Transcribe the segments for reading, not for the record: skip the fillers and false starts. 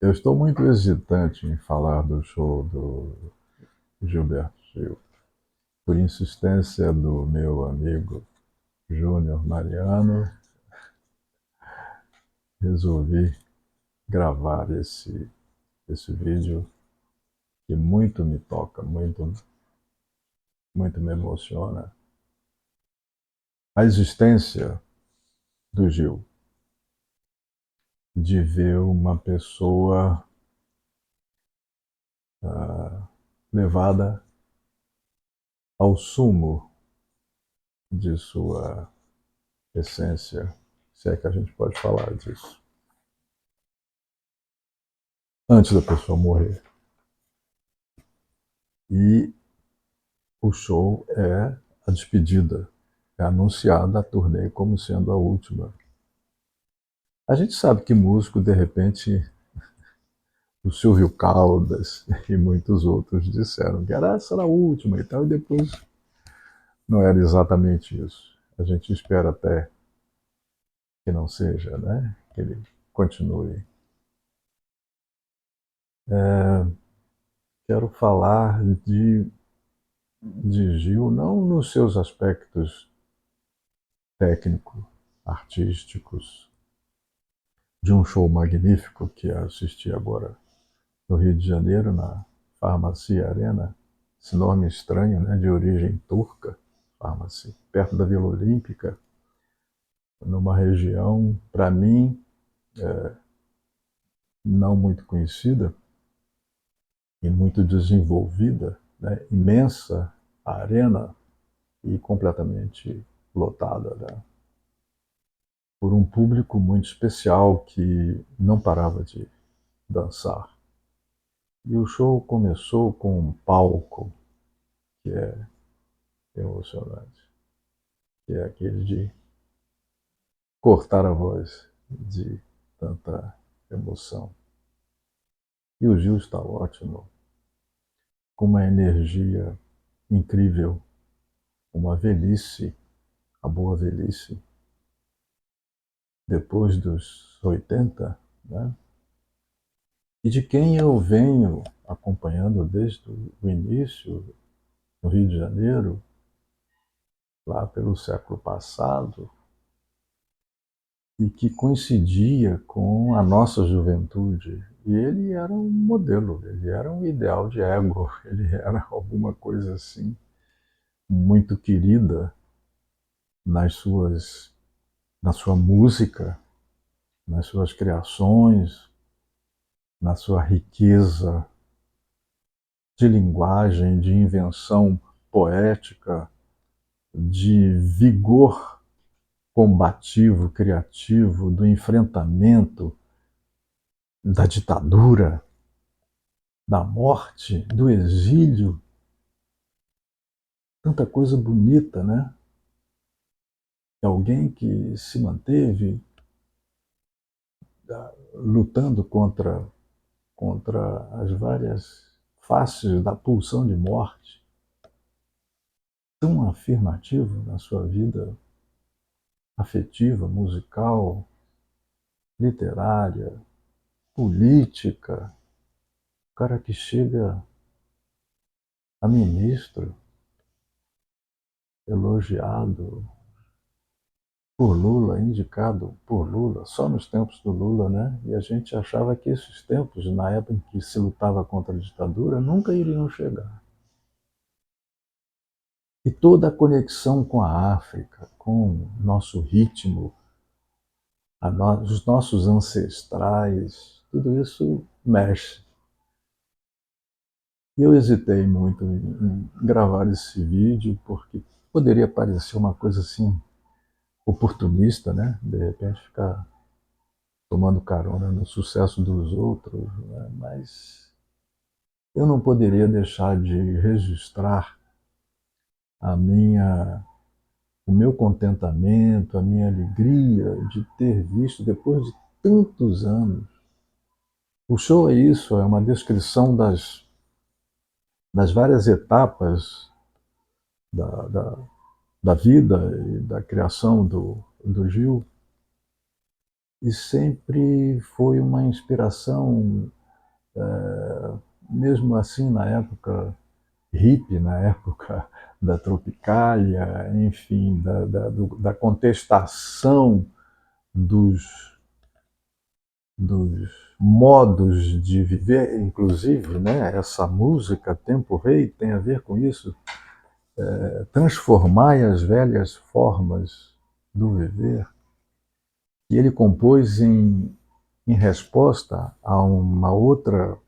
Eu estou muito hesitante em falar do show do Gilberto Gil, por insistência do meu amigo Júnior Mariano. Resolvi gravar esse vídeo que muito me toca, muito me emociona. A existência do Gil, de ver uma pessoa levada ao sumo de sua essência, se é que a gente pode falar disso, antes da pessoa morrer. E o show é a despedida, é anunciada a turnê como sendo a última. A gente sabe que músico, de repente, o Silvio Caldas e muitos outros disseram que essa era a última e tal, e depois não era exatamente isso. A gente espera até que não seja, né? Que ele continue. Quero falar de Gil, não nos seus aspectos técnicos, artísticos, de um show magnífico que assisti agora no Rio de Janeiro, na Farmácia Arena, esse nome estranho, né, de origem turca, Farmácia, perto da Vila Olímpica, numa região, para mim, não muito conhecida e muito desenvolvida, né, imensa a arena e completamente lotada, né, por um público muito especial que não parava de dançar. E o show começou com um palco que é emocionante, que é aquele de cortar a voz de tanta emoção. E o Gil está ótimo, com uma energia incrível, uma velhice, a boa velhice, depois dos 80, né? E de quem eu venho acompanhando desde o início, no Rio de Janeiro, lá pelo século passado, e que coincidia com a nossa juventude. E ele era um modelo, ele era um ideal de ego, ele era alguma coisa assim, muito querida nas suas, na sua música, nas suas criações, na sua riqueza de linguagem, de invenção poética, de vigor combativo, criativo, do enfrentamento da ditadura, da morte, do exílio, tanta coisa bonita, né? Alguém que se manteve lutando contra as várias faces da pulsão de morte, tão afirmativo na sua vida afetiva, musical, literária, política, o cara que chega a ministro, elogiado por Lula, indicado por Lula, só nos tempos do Lula, né? E a gente achava que esses tempos, na época em que se lutava contra a ditadura, nunca iriam chegar. E toda a conexão com a África, com nosso ritmo, os nossos ancestrais, tudo isso mexe. E eu hesitei muito em gravar esse vídeo, porque poderia parecer uma coisa assim, oportunista, né? De repente ficar tomando carona no sucesso dos outros, né? Mas eu não poderia deixar de registrar a minha, o meu contentamento, a minha alegria de ter visto, depois de tantos anos. O show é isso, é uma descrição das várias etapas da, da, da vida e da criação do Gil. e sempre foi uma inspiração, mesmo assim na época hippie, na época da Tropicália, enfim, da contestação dos, dos modos de viver, inclusive, né, essa música Tempo Rei tem a ver com isso, transformai as velhas formas do viver, que ele compôs em resposta a uma outra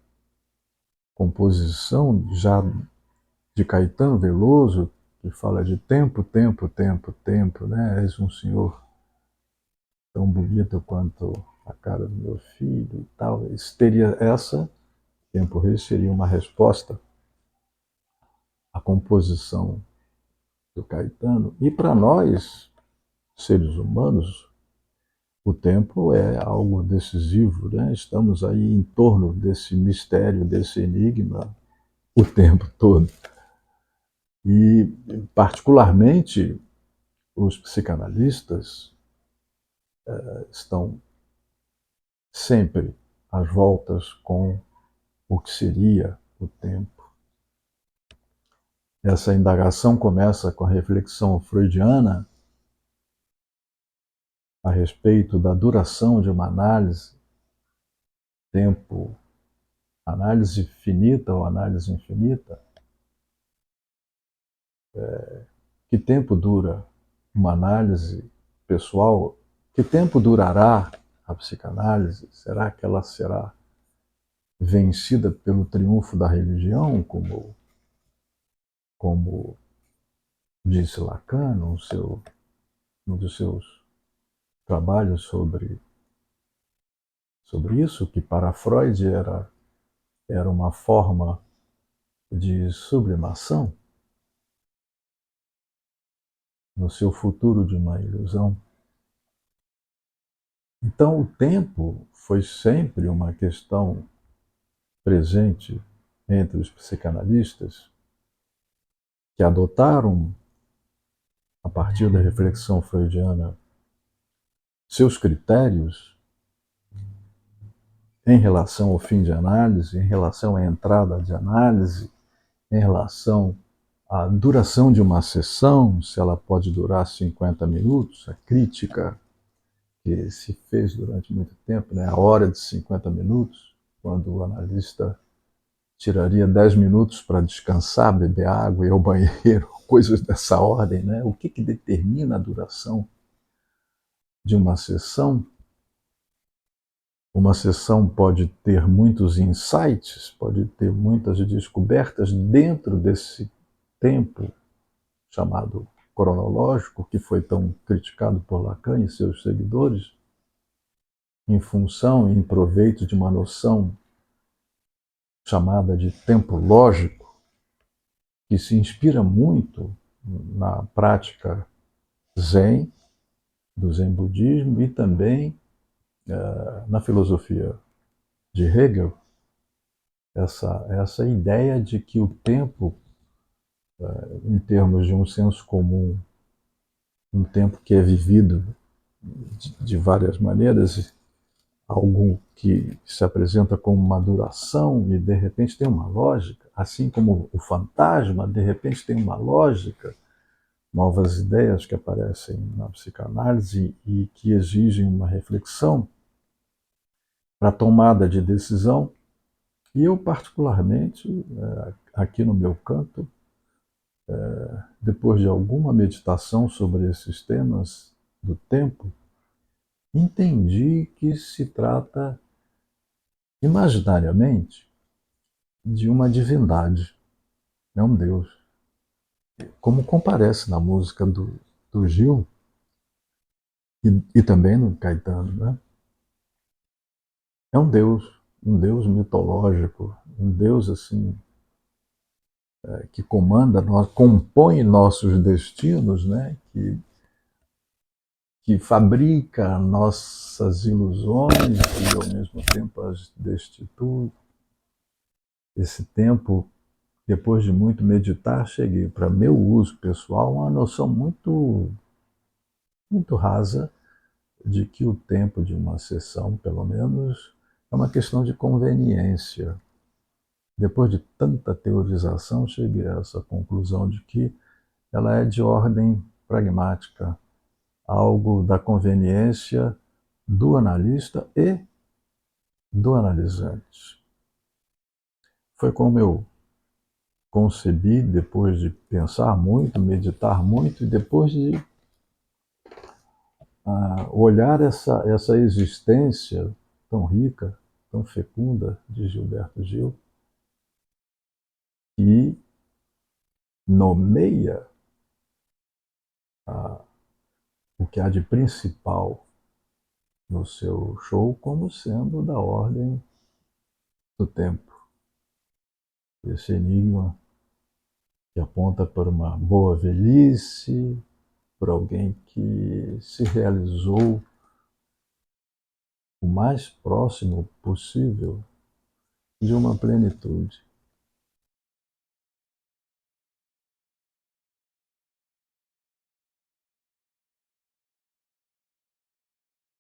composição já de Caetano Veloso, que fala de tempo, tempo, tempo, tempo, né? És um senhor tão bonito quanto a cara do meu filho e tal. Isso teria essa, Tempo Rei seria uma resposta à composição do Caetano. E para nós, seres humanos, o tempo é algo decisivo, né? Estamos aí em torno desse mistério, desse enigma, o tempo todo. E, particularmente, os psicanalistas estão sempre às voltas com o que seria o tempo. Essa indagação começa com a reflexão freudiana a respeito da duração de uma análise, tempo, análise finita ou análise infinita. Que tempo dura uma análise pessoal? Que tempo durará a psicanálise? Será que ela será vencida pelo triunfo da religião, como disse Lacan num dos seus trabalhos sobre isso, que para Freud era uma forma de sublimação no seu futuro de uma ilusão. Então, o tempo foi sempre uma questão presente entre os psicanalistas que adotaram, a partir da reflexão freudiana, seus critérios em relação ao fim de análise, em relação à entrada de análise, em relação à duração de uma sessão, se ela pode durar 50 minutos, a crítica que se fez durante muito tempo, né, a hora de 50 minutos, quando o analista tiraria 10 minutos para descansar, beber água e ir ao banheiro, coisas dessa ordem, né? O que determina a duração de uma sessão? Uma sessão pode ter muitos insights, pode ter muitas descobertas dentro desse tempo chamado cronológico, que foi tão criticado por Lacan e seus seguidores, em função e em proveito de uma noção chamada de tempo lógico, que se inspira muito na prática Zen, do Zen budismo, e também na filosofia de Hegel, essa ideia de que o tempo, em termos de um senso comum, um tempo que é vivido de várias maneiras, algo que se apresenta como uma duração e de repente tem uma lógica, assim como o fantasma de repente tem uma lógica, novas ideias que aparecem na psicanálise e que exigem uma reflexão para a tomada de decisão. E eu, particularmente, aqui no meu canto, depois de alguma meditação sobre esses temas do tempo, entendi que se trata, imaginariamente, de uma divindade, é um Deus. Como comparece na música do Gil e também no Caetano, né? É um Deus mitológico, um Deus assim que comanda, compõe nossos destinos, né? Que fabrica nossas ilusões e ao mesmo tempo as destitui. Esse tempo, depois de muito meditar, cheguei para meu uso pessoal uma noção muito rasa de que o tempo de uma sessão, pelo menos, é uma questão de conveniência. Depois de tanta teorização, cheguei a essa conclusão de que ela é de ordem pragmática, algo da conveniência do analista e do analisante. Foi como eu concebi, depois de pensar muito, meditar muito, e depois de olhar essa existência tão rica, tão fecunda de Gilberto Gil, que nomeia o que há de principal no seu show como sendo da ordem do tempo. Esse enigma que aponta para uma boa velhice, por alguém que se realizou o mais próximo possível de uma plenitude.